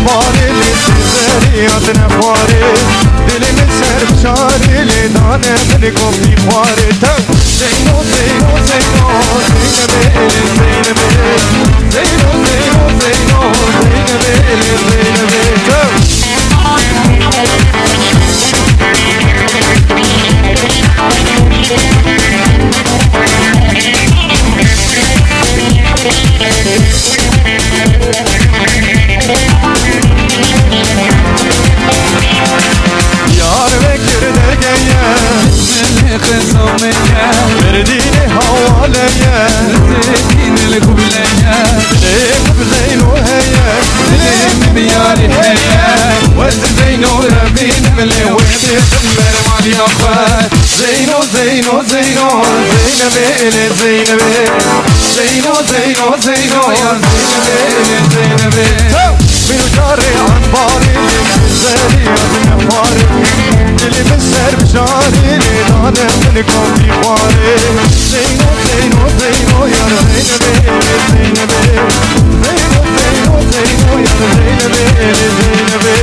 باری لیزریات نخواره دل من سر بشاره لیدانه من گفتی خواره تو زینو زینو زینو زینبه زینبه زینو زینو زینو زینبه زینبه تو بردين حواليا زين القبلية ليك بزينو هيا زين بياري هيا وزينو ربين ملي ويدي خمر مالي أخوات زينو زينو زينو زينبي زينبي زينو زينو زينو زينبي من جاري عن باري زاري من باري اللي من سر بشاري لدانا من كوفي خواري زينو زينو زينو يا زينبي زينبي زينو زينو زينو يا زينبي زينبي